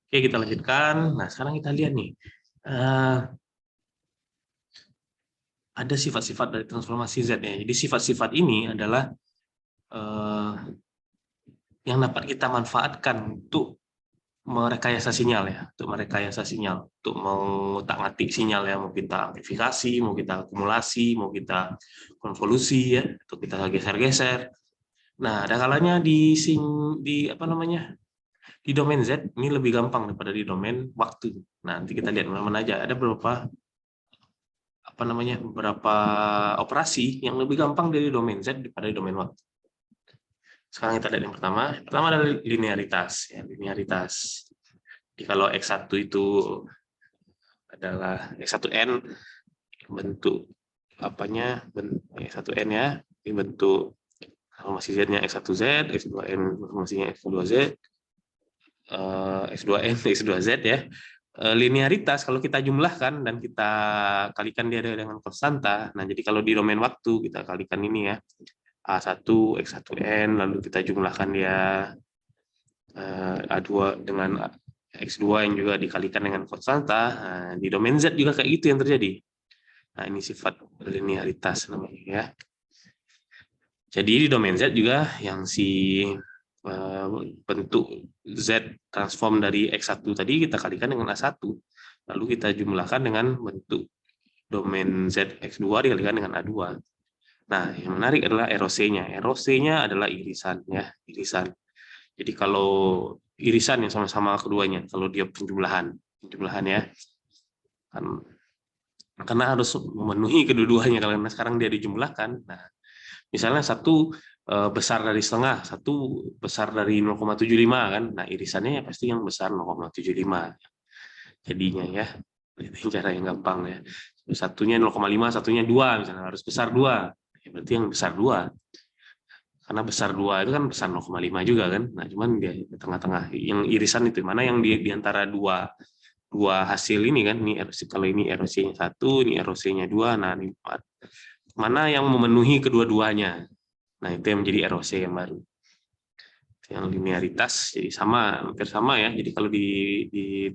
Oke, kita lanjutkan. Nah, sekarang kita lihat nih. Ada sifat-sifat dari transformasi Z ya. Jadi sifat-sifat ini adalah yang dapat kita manfaatkan untuk merekayasa sinyal ya, untuk merekayasa sinyal, untuk mengutak-atik sinyal ya, mau kita amplifikasi, mau kita akumulasi, mau kita konvolusi ya, atau kita geser-geser. Nah, ada kalanya di apa namanya? Di domain Z ini lebih gampang daripada di domain waktu. Nah, nanti kita lihat mana-mana aja. Ada beberapa beberapa operasi yang lebih gampang dari domain Z daripada di domain waktu. Sekarang kita lihat yang pertama. Yang pertama adalah linearitas. Ya, linearitas. Jadi kalau X1 itu adalah X1N, bentuk apanya, X1N ya, ini bentuk transformasi Z-nya X1Z, X2N transformasinya X2Z, X2N, X2Z ya. Linearitas kalau kita jumlahkan dan kita kalikan dia dengan konstanta, nah jadi kalau di domain waktu kita kalikan ini ya, A1, X1N, lalu kita jumlahkan dia A2 dengan X2 yang juga dikalikan dengan konstanta, nah, di domain Z juga kayak gitu yang terjadi. Nah ini sifat linearitas namanya ya. Jadi di domain Z juga yang si bentuk Z transform dari X1 tadi kita kalikan dengan A1. Lalu kita jumlahkan dengan bentuk domain Z X2 dikalikan dengan A2. Nah, yang menarik adalah ROC-nya. ROC-nya adalah irisan ya, irisan. Jadi kalau irisan yang sama-sama keduanya, kalau dia penjumlahan ya. Karena harus memenuhi kedua-duanya karena sekarang dia dijumlahkan. Nah, misalnya satu besar dari setengah, satu besar dari 0,75 kan. Nah, irisannya ya pasti yang besar 0,75. Jadinya ya. Itu cara yang gampang ya. Satunya 0,5, satunya 2 misalnya harus besar 2. Ya, berarti yang besar 2. Karena besar 2 itu kan besar 0,5 juga kan. Nah, cuman dia di tengah-tengah. Yang irisan itu mana yang di antara dua hasil ini kan. Ini kalau ini ROC-nya 1, ini ROC-nya 2, nah ini 4. Mana yang memenuhi kedua-duanya. Nah, itu yang menjadi ROC yang baru. Yang linearitas jadi sama, hampir sama ya. Jadi kalau di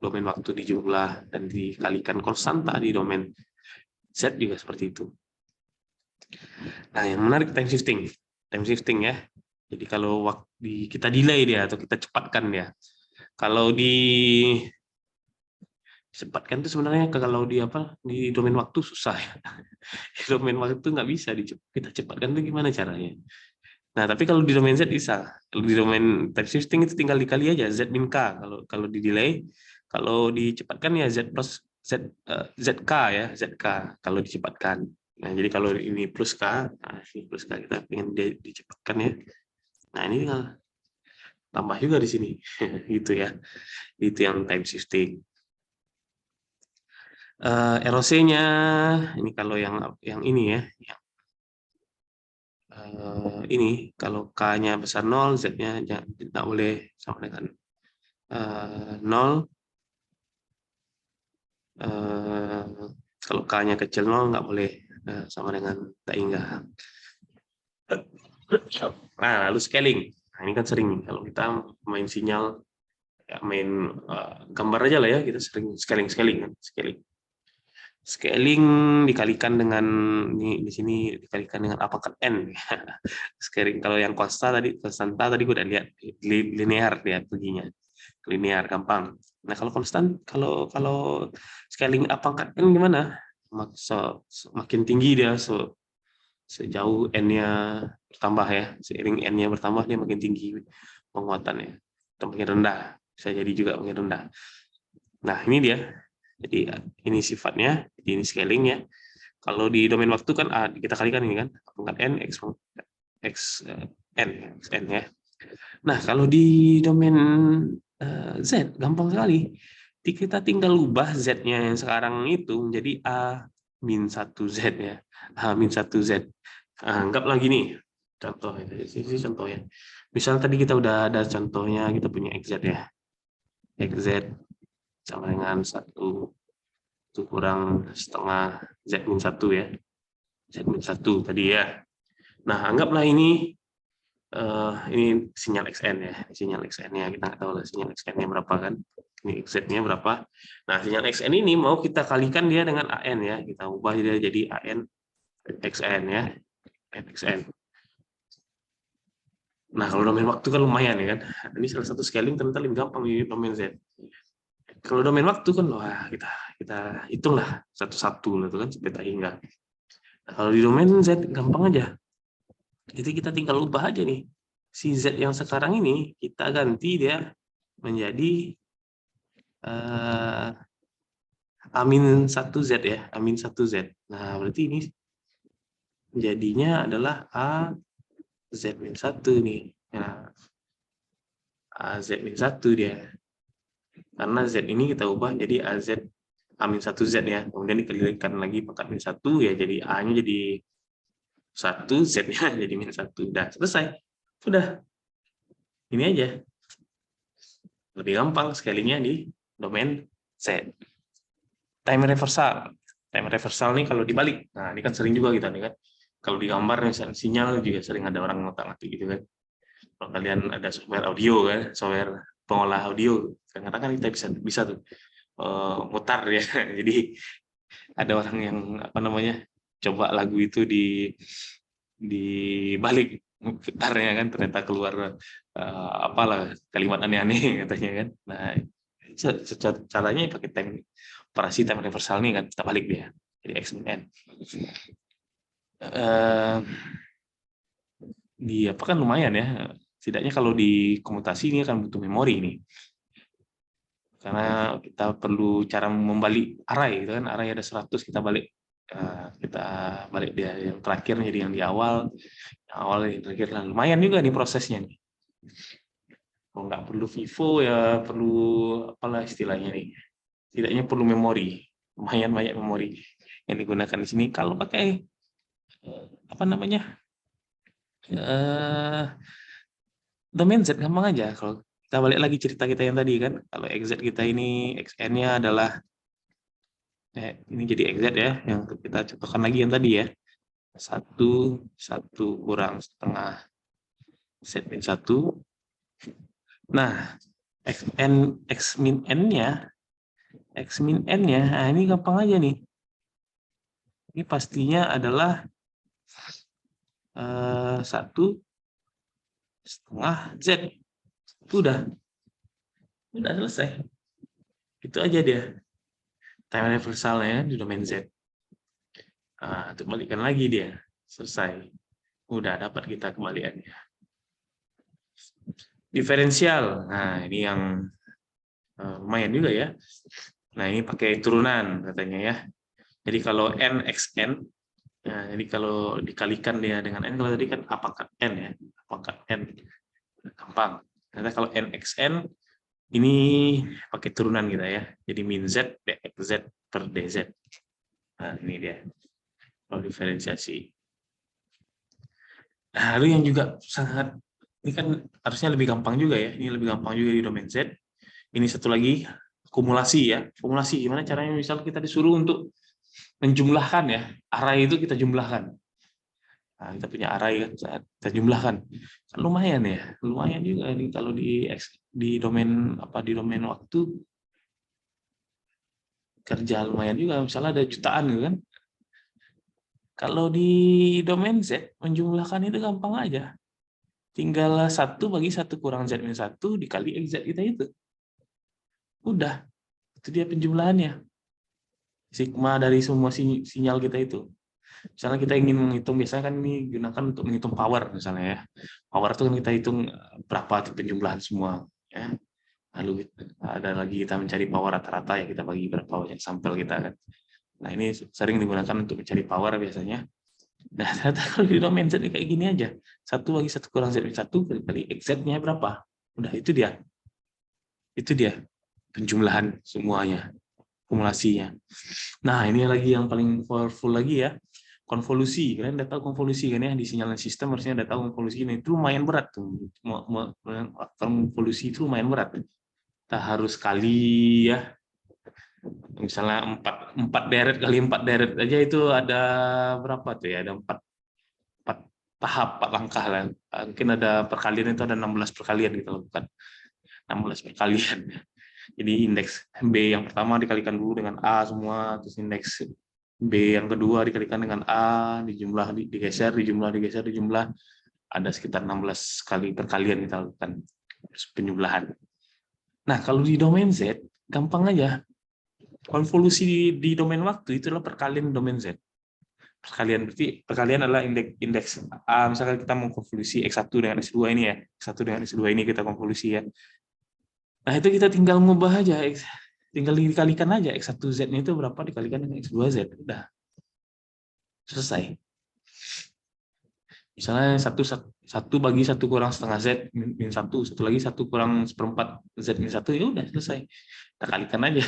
domain waktu dijumlah dan dikalikan konstanta di domain Z juga seperti itu. Nah, yang menarik time shifting. Time shifting ya. Jadi kalau waktu kita delay dia atau kita cepatkan dia. Kalau cepatkan itu sebenarnya kalau di domain waktu susah ya. Di domain waktu nggak bisa kita cepatkan itu gimana caranya. Nah, tapi kalau di domain Z bisa. Kalau di domain time shifting itu tinggal dikali aja Z min K. Kalau di delay, kalau dicepatkan ya Z plus ZK ya, ZK kalau dicepatkan. Nah, jadi kalau ini plus K, nah ini plus K kita ingin dicepatkan ya. Nah, ini tinggal tambah juga di sini. Gitu ya. Itu yang time shifting. ROC-nya ini kalau yang ini ya, ini kalau K-nya besar 0, Z-nya tidak boleh sama dengan 0. Kalau K-nya kecil 0 nggak boleh sama dengan tak hingga. Nah, lalu scaling. Nah, ini kan sering kalau kita main sinyal, ya main gambar aja lah ya, kita sering scaling kan, scaling dikalikan dengan di sini dikalikan dengan pangkat n. Scaling kalau yang konstanta tadi gue udah lihat linear dia perginya, linear gampang. Nah kalau konstan kalau scaling pangkat n gimana? Makin tinggi dia sejauh n-nya bertambah ya, seiring n-nya bertambah dia makin tinggi penguatannya, atau makin rendah, bisa jadi juga makin rendah. Nah ini dia. Jadi ini sifatnya, ini scaling ya. Kalau di domain waktu kan kita kalikan ini kan pangkat n x n ya. Nah kalau di domain Z gampang sekali. Kita tinggal ubah Z-nya yang sekarang itu menjadi A-1Z ya. A-1Z. Anggaplah gini. Contoh ini contohnya. Misal tadi kita udah ada contohnya, kita punya XZ ya. XZ sama dengan 1 itu kurang setengah Z-1 ya. Z-1 tadi ya. Nah, anggaplah ini ini sinyal XN ya, sinyal XN-nya kita nggak tahu lah sinyal XN-nya berapa kan, ini XZ-nya berapa. Nah sinyal XN ini mau kita kalikan dia dengan AN ya, kita ubah dia jadi AN XN ya, XN. Nah kalau domain waktu kan lumayan ya kan, ini salah satu scaling ternyata lebih gampang di domain Z. Kalau domain waktu kan wah kita hitunglah satu-satu lah tuh kan sampai tak hingga. Nah, kalau di domain Z gampang aja. Jadi kita tinggal ubah aja nih. Si Z yang sekarang ini kita ganti dia menjadi Amin 1Z ya, Amin 1Z. Nah, berarti ini jadinya adalah AZ-1 nih. Nah, AZ-1 dia. Karena Z ini kita ubah jadi AZ Amin 1Z ya. Kemudian dikalikan lagi pangkat min 1 ya, jadi A-nya jadi 1, Z-nya jadi min 1. Udah selesai. Sudah. Ini aja. Lebih gampang scalingnya di domain Z. Time reversal. Time reversal nih kalau dibalik. Nah, ini kan sering juga kita nih kan. Kalau di gambar misalnya sinyal juga sering ada orang ngotak-ngatik gitu kan. Kalau kalian ada software audio kan, software pengolah audio, kadang-kadang kan kita bisa tuh mutar ya. Jadi ada orang yang apa namanya coba lagu itu dibalik putarnya kan, ternyata keluar apalah kalimat aneh-aneh katanya kan. Nah caranya pakai time operasi time reversal nih kan, kita balik dia jadi X min N. Di apa kan lumayan ya, setidaknya kalau di komutasi ini akan butuh memori nih, karena kita perlu cara membalik array gitu kan, array ada 100 kita balik dia yang terakhir jadi yang di awal yang terakhir lah. Lumayan juga nih prosesnya nih. Kalau nggak perlu vivo ya perlu apalah istilahnya nih, setidaknya perlu memori, lumayan banyak memori yang digunakan di sini. Kalau pakai apa namanya domain Z gampang aja. Kalau kita balik lagi cerita kita yang tadi kan, kalau XZ kita ini XN-nya adalah ini jadi XZ ya, yang kita contohkan lagi yang tadi ya, 1 kurang setengah Z min 1. Nah X min N-nya nah ini gampang aja nih. Ini pastinya adalah 1 setengah Z. Udah selesai. Itu aja dia time reversalnya di domain Z. Nah, untuk balikan lagi dia selesai. Udah dapat kita kembaliannya. Diferensial. Nah, ini yang lumayan juga ya. Nah, ini pakai turunan katanya ya. Jadi kalau N X N, nah, jadi kalau dikalikan dia dengan N, kalau tadi kan A pangkat N ya, A pangkat N, gampang. Karena kalau N X N, ini pakai turunan kita ya. Jadi min Z dxz per dz. Nah, ini dia. Kalau diferensiasi. Nah, lalu yang juga sangat, ini kan harusnya lebih gampang juga ya. Ini lebih gampang juga di domain Z. Ini satu lagi, akumulasi ya. Akumulasi, gimana caranya misal kita disuruh untuk menjumlahkan ya. Array itu kita jumlahkan. Nah, kita punya array kan, kita jumlahkan. Kan lumayan ya. Lumayan juga ini kalau di domain waktu kerja lumayan juga. Misalnya ada jutaan gitu kan. Kalau di domain Z, menjumlahkan itu gampang aja. Tinggal 1 bagi 1 kurang Z min 1 dikali XZ kita itu. Udah. Itu dia penjumlahannya. Sigma dari semua sinyal kita itu. Misalnya kita ingin menghitung, biasanya kan ini gunakan untuk menghitung power misalnya ya. Power itu kan kita hitung berapa penjumlahan semua. Ya. Lalu ada lagi kita mencari power rata-rata ya, kita bagi berapa banyak sampel kita kan. Nah ini sering digunakan untuk mencari power biasanya. Nah, ternyata kalau di domain Z kayak gini aja. 1 bagi 1 kurang Z min 1 kali XZ-nya berapa? Udah, itu dia. Itu dia penjumlahan semuanya, akumulasinya. Nah, ini lagi yang paling powerful lagi ya. Konvolusi. Kalian udah tahu konvolusi kan ya, di sinyal sistem harusnya udah tahu konvolusi ini. Itu lumayan berat tuh. Konvolusi itu lumayan berat. Kita harus kali ya. Misalnya 4 deret kali 4 deret aja itu ada berapa tuh ya? Ada 4 tahap 4 langkah lah. Mungkin ada perkalian itu ada 16 perkalian kita lakukan. 16 perkalian. Jadi indeks B yang pertama dikalikan dulu dengan A semua, terus indeks B yang kedua dikalikan dengan A, dijumlah, digeser, dijumlah, ada sekitar 16 kali perkalian kita lakukan penjumlahan. Nah, kalau di domain Z, gampang aja. Konvolusi di domain waktu itu adalah perkalian domain Z. Perkalian berarti perkalian adalah indeks A, misalkan kita mau konvolusi X1 dengan X2 ini ya. X1 dengan X2 ini kita konvolusi ya. Nah, itu kita tinggal ngubah aja, tinggal dikalikan aja X1Z-nya itu berapa dikalikan dengan X2Z. Udah. Selesai. Misalnya satu bagi 1 kurang setengah Z min 1, satu lagi 1 kurang seperempat Z min 1, ya udah selesai. Kita kalikan aja.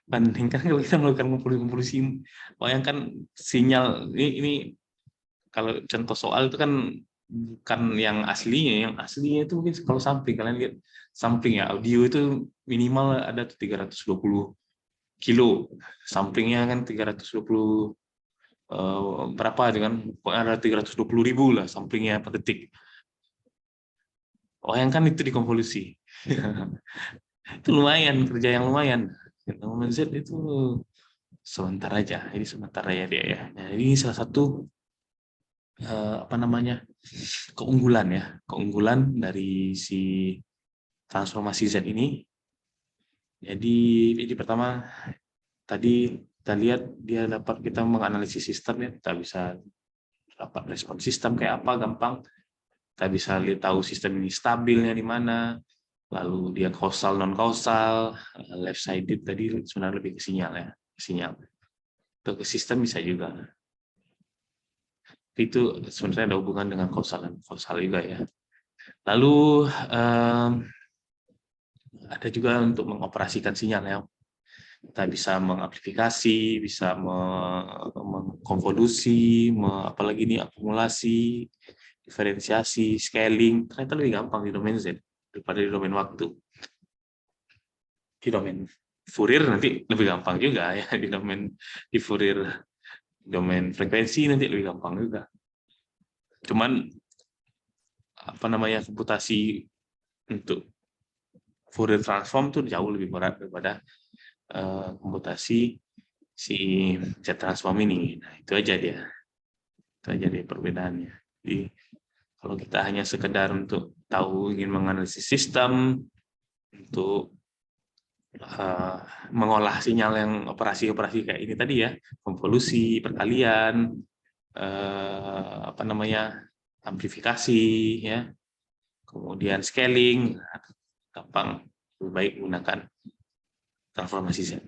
Bandingkan kalau kita melakukan konvolusi, bayangkan sinyal ini kalau contoh soal itu kan bukan yang aslinya itu mungkin kalau sampling, kalian lihat sampling ya, audio itu minimal ada 320 kilo, samplingnya kan 320 berapa dengan pokoknya ada 320.000 lah samplingnya per detik. Bayangkan itu dikonvolusi. Itu lumayan, kerja yang lumayan. Domain Z itu sebentar aja, ini sebentar aja dia ya. Nah, ini salah satu keunggulan dari si transformasi Z ini. Jadi pertama tadi kita lihat dia dapat kita menganalisis sistem ya, kita bisa dapat respon sistem kayak apa gampang. Kita bisa lihat tahu sistem ini stabilnya di mana, lalu dia kausal non kausal, left sided tadi sebenarnya lebih ke sinyal ya, sinyal. Atau ke sistem bisa juga. Itu sebenarnya ada hubungan dengan kausal juga ya. Lalu ada juga untuk mengoperasikan sinyal ya. Kita bisa mengamplifikasi, bisa mengkonvolusi, apalagi ini akumulasi, diferensiasi, scaling. Ternyata lebih gampang di domain Z daripada di domain waktu. Di domain Fourier nanti lebih gampang juga ya, di Fourier domain frekuensi nanti lebih gampang juga. Cuman komputasi untuk Fourier transform itu jauh lebih berat daripada komputasi si Z transform ini. Nah, itu aja dia perbedaannya. Jadi kalau kita hanya sekedar untuk tahu ingin menganalisis sistem, untuk mengolah sinyal yang operasi-operasi kayak ini tadi ya, konvolusi, perkalian, amplifikasi, ya, kemudian scaling, gampang, lebih baik menggunakan transformasi Z.